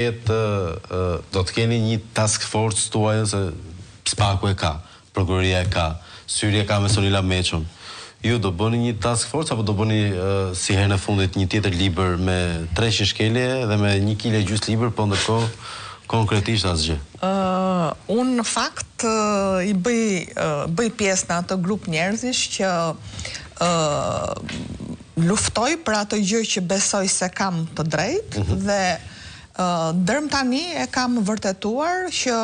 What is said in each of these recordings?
Do të keni një task force tuaj se Spaku e ka, prokuroria e ka, Syri e ka me Sonila Meçon. Ju do bëni një task force apo do bëni si herën e fundit një tjetër libër me 300 shkelje dhe me 1 kile gjys libër, po ndërkohë konkretisht asgjë? Unë në fakt i bëj pjesë në atë grup njerëzish që luftoj për atë gjë që besoj se kam të drejtë dhe dërm tani e kam vërtetuar që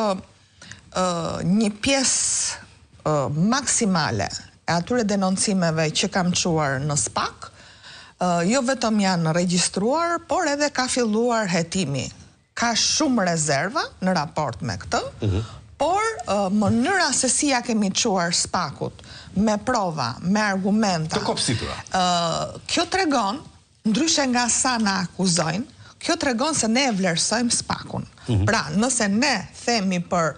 një pjesë maksimale e atyre denoncimeve që kam çuar në SPAK, jo vetëm janë regjistruar, por edhe ka filluar hetimi. Ka shumë rezerva në raport me këtë, por mënyra se si ja kemi çuar SPAK-ut, me prova, me argumenta. Të kopësitura. Kjo tregon, ndryshe nga sa na akuzojnë, kjo tregon se ne e vlerësojmë SPAK-un. Pra, nëse ne themi për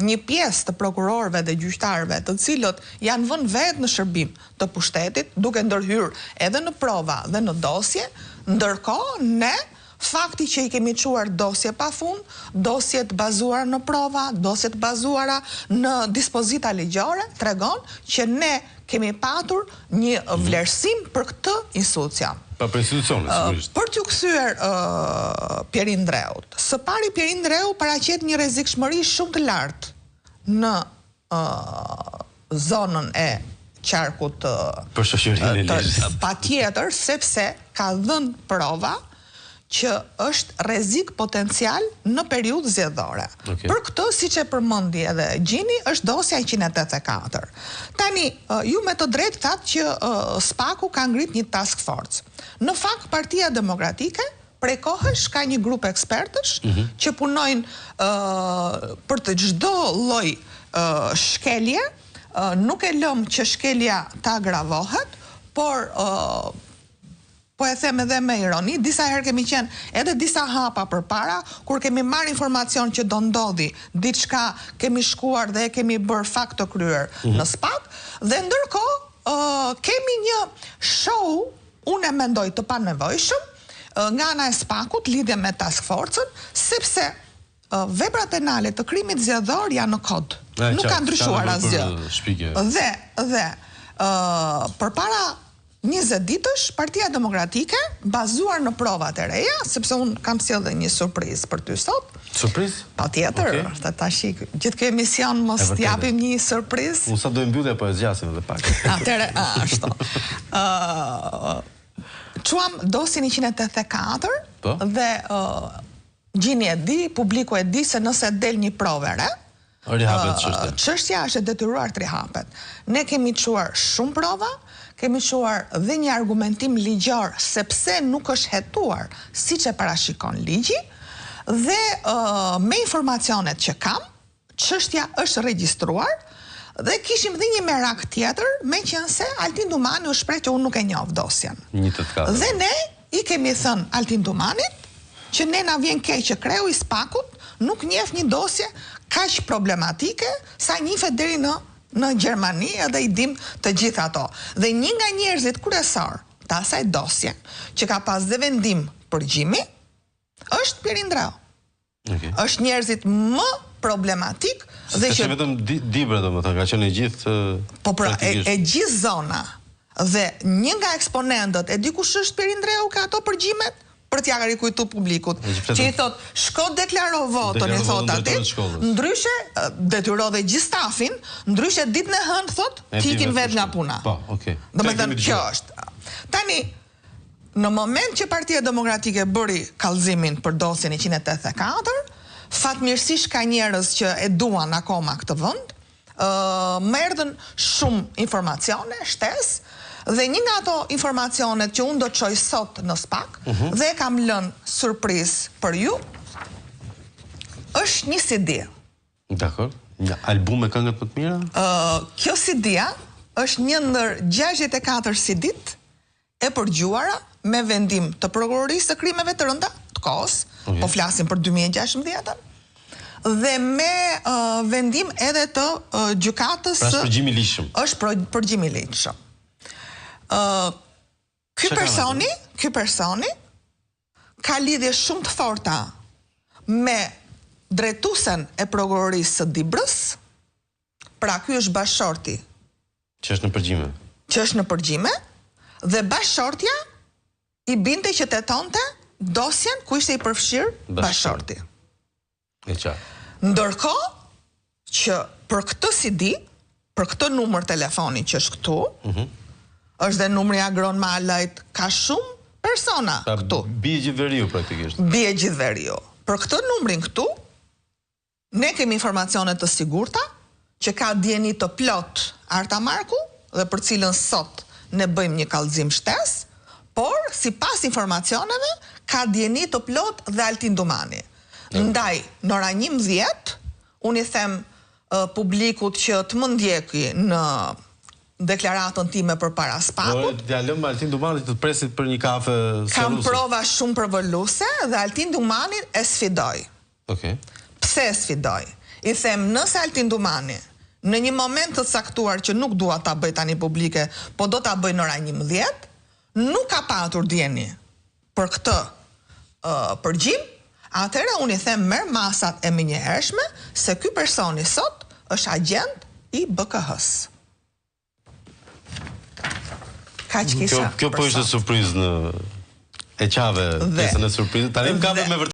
një pjesë të prokurorëve dhe gjyqtarëve të cilët janë vënë vetë në shërbim të pushtetit, duke ndërhyrë edhe në prova dhe në dosje, ndërkohë ne fakti që i kemi çuar dosje pafund, dosje të bazuara në prova, dosje të bazuara në dispozita ligjore, tregon që ne kemi patur një vlerësim për këtë institucion. Për institucionet, sigurisht. Për t'ju kthyer Pierin Dreut. Së pari Pierin Dreu paraqet një rrezikshmëri shumë të lartë në zonën e qarkut për shoqërinë e ligjit. Patjetër, sepse ka dhënë prova që është rrezik potencial në periudhë zgjedhore. Për këtë, siç e përmendi edhe Gjini, është dosja 184. Tani, ju me të drejtë thatë që SPAK-u ka ngrit një task force. Në fakt, Partia Demokratike prej kohësh ka një grup ekspertësh që punojnë për të çdo lloj shkelje, nuk e lëm që shkelja ta agravohet, por po e them edhe me ironi, disa herë kemi qenë edhe disa hapa përpara, kur kemi marrë informacion që do ndodhi diçka, kemi shkuar dhe kemi bërë fakt të kryer në SPAK, dhe ndërkohë kemi një show, unë e mendoj të panevojshëm, nga ana e SPAK-ut lidhje me task force-ën, sepse veprat penale të krimit zgjedhor janë në kod. Nuk ka ndryshuar asgjë. Dhe përpara 20 ditësh, Partia Demokratike, bazuar në provat e reja, sepse unë kam sjellë dhe një surprizë për ty sot. Surprizë? Patjetër, tash gjithë kjo emision mos t'japim një surprizë. Unë sa do e mbyllja, po e zgjasim edhe pak. Atëre, ashtu. Çuam dosjen 184 dhe Gjini e di, publiku e di se nëse del një provë re, çështja është e detyruar të rihapet. Ne kemi çuar shumë prova, kemi çuar dhe një argumentim ligjor sepse nuk është hetuar siç e parashikon ligji, dhe me informacionet që kam, çështja është regjistruar dhe kishim dhe një merak tjetër, meqense Altin Dumani u shpreh që unë nuk e njoh dosjen. Dhe ne i kemi thënë Altin Dumanit që ne na vjen keq që kreu i SPAK-ut nuk njeh një dosje kaq problematike sa njifet deri në Gjermani, edhe i dim të gjitha ato. Dhe një nga njerëzit kryesor të asaj dosje, që ka pas dhe vendim përgjimi, është Pierin Dreu. Është njerëzit më problematik dhe që vetëm Dibra domethënë ka qenë e gjithë po pra e gjithë zona. Dhe një nga eksponentët e di kush është Pierin Dreu ka ato përgjimet për t'ja rikujtu publikut. Që i thot, shko deklaro votën, i thot aty, ndryshe, detyro dhe gjithë stafin, ndryshe ditën e hënë, thot, t'ikin vetë nga puna. Do me thënë, kjo është. Tani, në moment që Partia Demokratike bëri kallëzimin për dosjen 184, fatmirësisht ka njerëz që e duan akoma këtë vend, më erdhën shumë informacione, shtesë, dhe një nga ato informacionet që unë do të çoj sot në SPAK dhe kam lënë surprizë për ju, është një CD. Dakor. Një album me këngët më të mira? Kjo CD-a është një ndër 64 CD-t e përgjuara me vendim të prokurorisë së krimeve të rënda të kohës, po flasim për 2016, dhe me vendim edhe të gjykatës. Pra është përgjim i ligjshëm. Është përgjim i ligjshëm. Ky personi ka lidhje shumë të forta me drejtuesen e prokurorisë së Dibrës, pra ky është bashkëshorti. Që është në përgjime. Që është në përgjime, dhe bashkëshortja i binte që tetonte dosjen ku ishte i përfshirë bashkëshorti. E qartë. Ndërkohë që për këtë CD, për këtë numër telefoni që është këtu, është dhe numri Agron Malajt, ka shumë persona këtu. Bie gjithë veriu praktikisht. Bie gjithë veriu. Për këtë numrin këtu, ne kemi informacione të sigurta që ka dieni të plot Arta Marku dhe për cilën sot ne bëjmë një kallëzim shtesë, por sipas informacioneve ka dieni të plot dhe Altin Dumani. Ndaj, në ora 11, unë i them publikut që të më ndjeki në deklaratën time përpara SPAK-ut. Ja lëm Altin Dumanit të presit për një kafe serioze. Kam prova shumë përvolluese dhe Altin Dumani e sfidoj. Okej. Pse e sfidoj? I them, nëse Altin Dumani në një moment të caktuar që nuk dua ta bëj tani publike, po do ta bëj në ora 11, nuk ka patur dieni për këtë përgjim, atëherë unë i them merr masat e menjëhershme se ky personi sot është agent i BKH-s. Kaq kisha. Kjo po ishte surprizë në e qave pjesën e surprizës. Tani më ka me